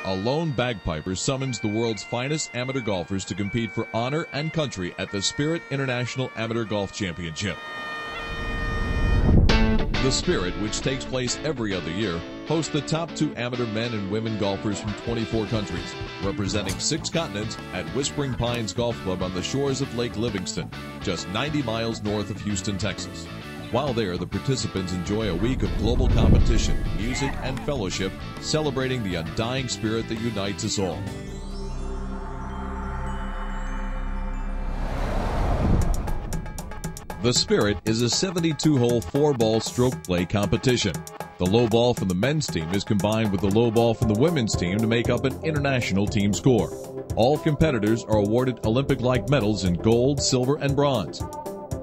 a lone bagpiper summons the world's finest amateur golfers to compete for honor and country at the Spirit International Amateur Golf Championship. The Spirit, which takes place every other year, hosts the top 2 amateur men and women golfers from 24 countries, representing 6 continents at Whispering Pines Golf Club on the shores of Lake Livingston, just 90 miles north of Houston, Texas. While there, the participants enjoy a week of global competition, music, and fellowship, celebrating the undying spirit that unites us all. The Spirit is a 72-hole 4-ball stroke play competition. The low ball from the men's team is combined with the low ball from the women's team to make up an international team score. All competitors are awarded Olympic-like medals in gold, silver, and bronze.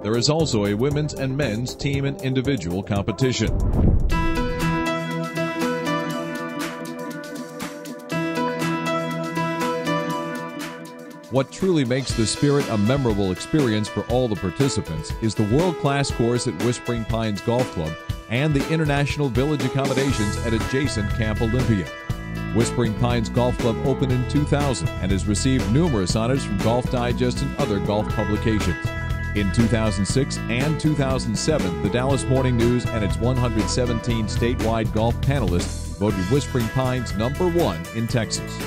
There is also a women's and men's team and individual competition. What truly makes the Spirit a memorable experience for all the participants is the world-class course at Whispering Pines Golf Club and the International Village accommodations at adjacent Camp Olympia. Whispering Pines Golf Club opened in 2000 and has received numerous honors from Golf Digest and other golf publications. In 2006 and 2007, the Dallas Morning News and its 117 statewide golf panelists voted Whispering Pines #1 in Texas.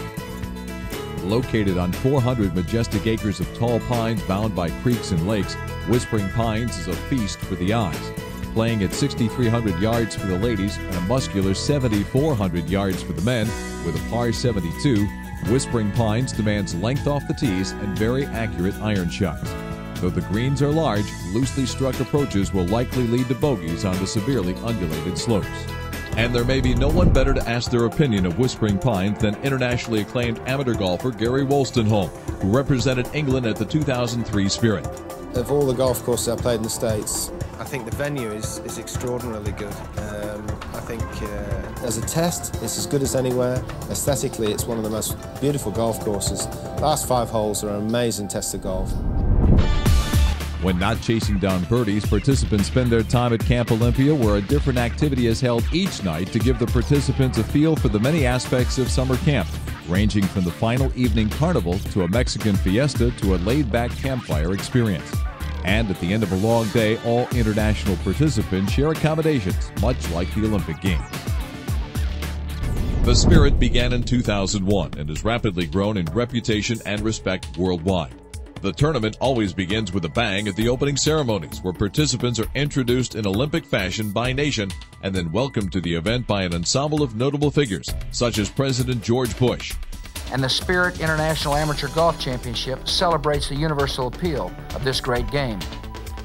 Located on 400 majestic acres of tall pines bound by creeks and lakes, Whispering Pines is a feast for the eyes. Playing at 6,300 yards for the ladies and a muscular 7,400 yards for the men, with a par 72, Whispering Pines demands length off the tees and very accurate iron shots. Though the greens are large, loosely struck approaches will likely lead to bogeys on the severely undulated slopes. And there may be no one better to ask their opinion of Whispering Pines than internationally acclaimed amateur golfer Gary Wolstenholme, who represented England at the 2003 Spirit. Of all the golf courses I played in the States, I think the venue is extraordinarily good. I think as a test, it's as good as anywhere. Aesthetically, it's one of the most beautiful golf courses. Last 5 holes are an amazing test of golf. When not chasing down birdies, participants spend their time at Camp Olympia, where a different activity is held each night to give the participants a feel for the many aspects of summer camp, ranging from the final evening carnival to a Mexican fiesta to a laid-back campfire experience. And at the end of a long day, all international participants share accommodations, much like the Olympic Games. The Spirit began in 2001 and has rapidly grown in reputation and respect worldwide. The tournament always begins with a bang at the opening ceremonies, where participants are introduced in Olympic fashion by nation and then welcomed to the event by an ensemble of notable figures, such as President George Bush. And the Spirit International Amateur Golf Championship celebrates the universal appeal of this great game.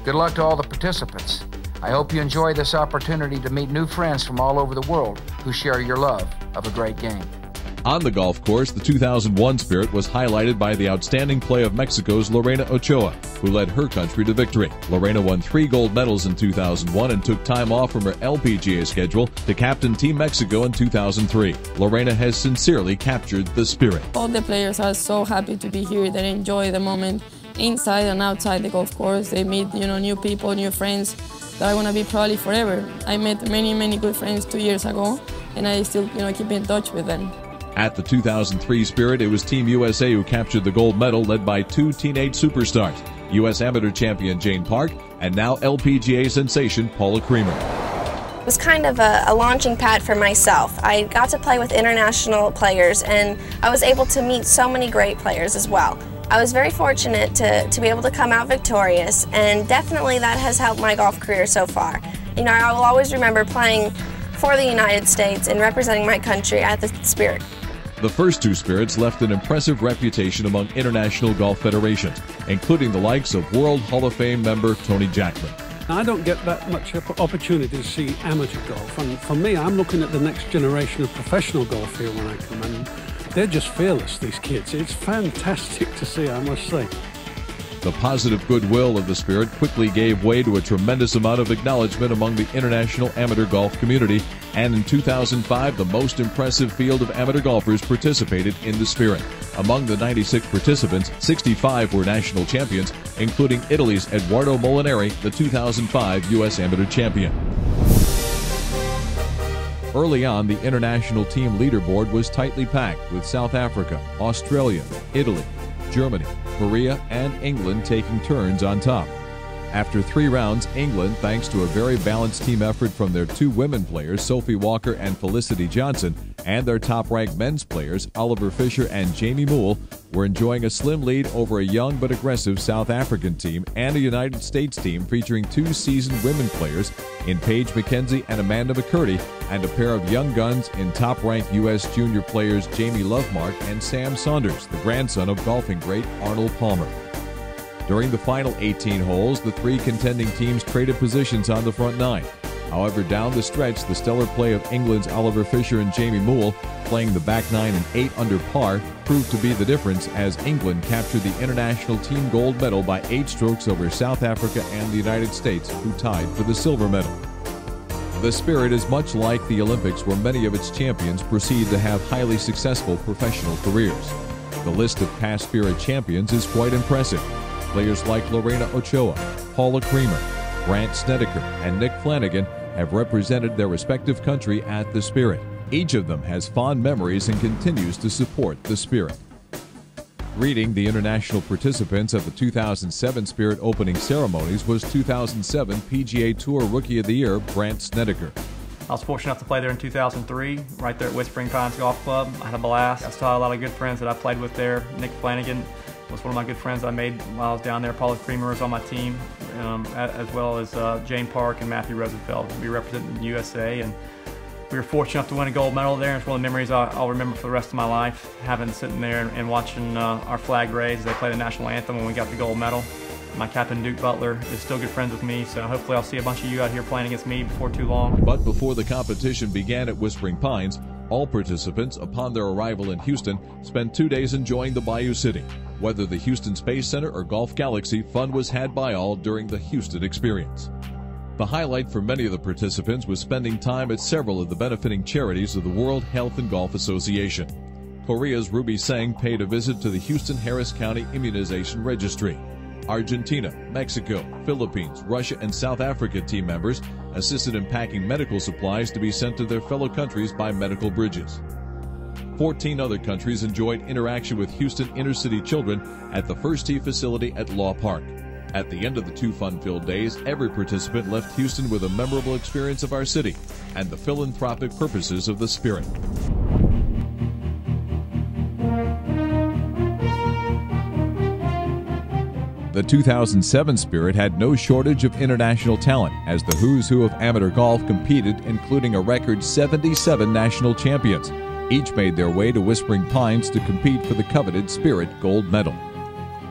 Good luck to all the participants. I hope you enjoy this opportunity to meet new friends from all over the world who share your love of a great game. On the golf course, the 2001 Spirit was highlighted by the outstanding play of Mexico's Lorena Ochoa, who led her country to victory. Lorena won 3 gold medals in 2001 and took time off from her LPGA schedule to captain Team Mexico in 2003. Lorena has sincerely captured the Spirit. All the players are so happy to be here. They enjoy the moment inside and outside the golf course. They meet, new people, new friends that are going to be probably forever. I met many good friends 2 years ago, and I still, keep in touch with them. At the 2003 Spirit, it was Team USA who captured the gold medal, led by 2 teenage superstars, U.S. Amateur champion Jane Park and now LPGA sensation Paula Creamer. It was kind of a launching pad for myself. I got to play with international players, and I was able to meet so many great players as well. I was very fortunate to be able to come out victorious, and definitely that has helped my golf career so far. I will always remember playing for the United States and representing my country at the Spirit. The first 2 Spirits left an impressive reputation among international golf federations, including the likes of World Hall of Fame member Tony Jacklin. I don't get that much opportunity to see amateur golf, and for me, I'm looking at the next generation of professional golf here when I come in. They're just fearless, these kids. It's fantastic to see, I must say. The positive goodwill of the Spirit quickly gave way to a tremendous amount of acknowledgement among the international amateur golf community, and in 2005, the most impressive field of amateur golfers participated in the Spirit. Among the 96 participants, 65 were national champions, including Italy's Edoardo Molinari, the 2005 U.S. Amateur champion. Early on, the international team leaderboard was tightly packed, with South Africa, Australia, Italy, Germany, Korea, and England taking turns on top. After 3 rounds, England, thanks to a very balanced team effort from their 2 women players, Sophie Walker and Felicity Johnson, and their top-ranked men's players, Oliver Fisher and Jamie Moule, were enjoying a slim lead over a young but aggressive South African team and a United States team featuring 2 seasoned women players in Paige McKenzie and Amanda McCurdy, and a pair of young guns in top-ranked U.S. junior players Jamie Lovemark and Sam Saunders, the grandson of golfing great Arnold Palmer. During the final 18 holes, the 3 contending teams traded positions on the front 9. However, down the stretch, the stellar play of England's Oliver Fisher and Jamie Moule, playing the back 9 and 8 under par, proved to be the difference as England captured the international team gold medal by 8 strokes over South Africa and the United States, who tied for the silver medal. The Spirit is much like the Olympics, where many of its champions proceed to have highly successful professional careers. The list of past Spirit champions is quite impressive. Players like Lorena Ochoa, Paula Creamer, Grant Snedeker, and Nick Flanagan have represented their respective country at the Spirit. Each of them has fond memories and continues to support the Spirit. Greeting the international participants at the 2007 Spirit opening ceremonies was 2007 PGA Tour Rookie of the Year, Grant Snedeker. I was fortunate enough to play there in 2003, right there at Whispering Pines Golf Club. I had a blast. I saw a lot of good friends that I played with there. Nick Flanagan was one of my good friends I made while I was down there. Paula Creamer was on my team, as well as Jane Park and Matthew Rosenfeld. We represented the USA, and we were fortunate enough to win a gold medal there. It's one of the memories I'll remember for the rest of my life, sitting there and watching our flag raise as they played the national anthem when we got the gold medal. My captain, Duke Butler, is still good friends with me, so hopefully I'll see a bunch of you out here playing against me before too long. But before the competition began at Whispering Pines, all participants, upon their arrival in Houston, spent 2 days enjoying the Bayou City. Whether the Houston Space Center or Golf Galaxy, fun was had by all during the Houston experience. The highlight for many of the participants was spending time at several of the benefiting charities of the World Health and Golf Association. Korea's Ruby Sang paid a visit to the Houston Harris County Immunization Registry. Argentina, Mexico, Philippines, Russia, and South Africa team members assisted in packing medical supplies to be sent to their fellow countries by medical bridges. 14 other countries enjoyed interaction with Houston inner-city children at the First Tee facility at Law Park. At the end of the 2 fun-filled days, every participant left Houston with a memorable experience of our city and the philanthropic purposes of the Spirit. The 2007 Spirit had no shortage of international talent, as the who's who of amateur golf competed, including a record 77 national champions. Each made their way to Whispering Pines to compete for the coveted Spirit gold medal.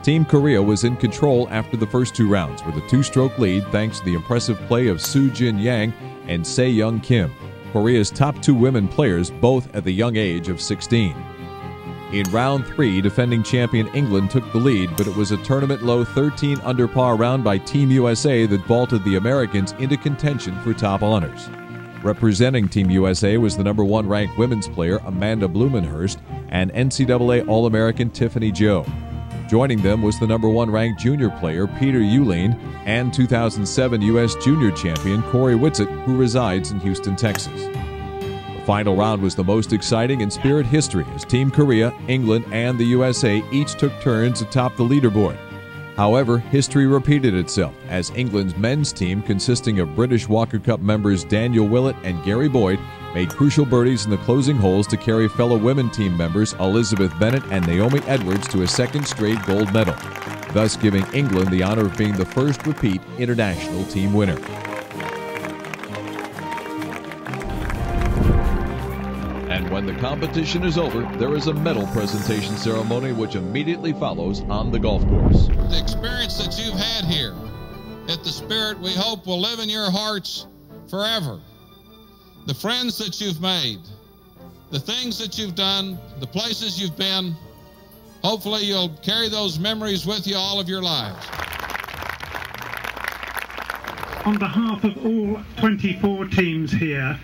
Team Korea was in control after the first 2 rounds with a 2-stroke lead thanks to the impressive play of Soo Jin Yang and Se-Young Kim, Korea's top 2 women players, both at the young age of 16. In round 3, defending champion England took the lead, but it was a tournament-low 13 under par round by Team USA that vaulted the Americans into contention for top honors. Representing Team USA was the number 1 ranked women's player Amanda Blumenhurst and NCAA All-American Tiffany Joe. Joining them was the number 1 ranked junior player Peter Uline and 2007 U.S. junior champion Corey Whitsett, who resides in Houston, Texas. The final round was the most exciting in Spirit history as Team Korea, England, and the USA each took turns atop the leaderboard. However, history repeated itself as England's men's team, consisting of British Walker Cup members Daniel Willett and Gary Boyd, made crucial birdies in the closing holes to carry fellow women team members Elizabeth Bennett and Naomi Edwards to a 2nd straight gold medal, thus giving England the honor of being the first repeat international team winner. And when the competition is over, there is a medal presentation ceremony which immediately follows on the golf course. The experience that you've had here at the Spirit, we hope will live in your hearts forever. The friends that you've made, the things that you've done, the places you've been, hopefully you'll carry those memories with you all of your lives. On behalf of all 24 teams here,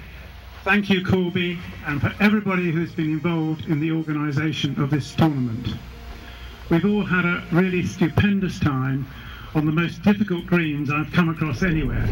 thank you, Corby, and for everybody who's been involved in the organisation of this tournament. We've all had a really stupendous time on the most difficult greens I've come across anywhere.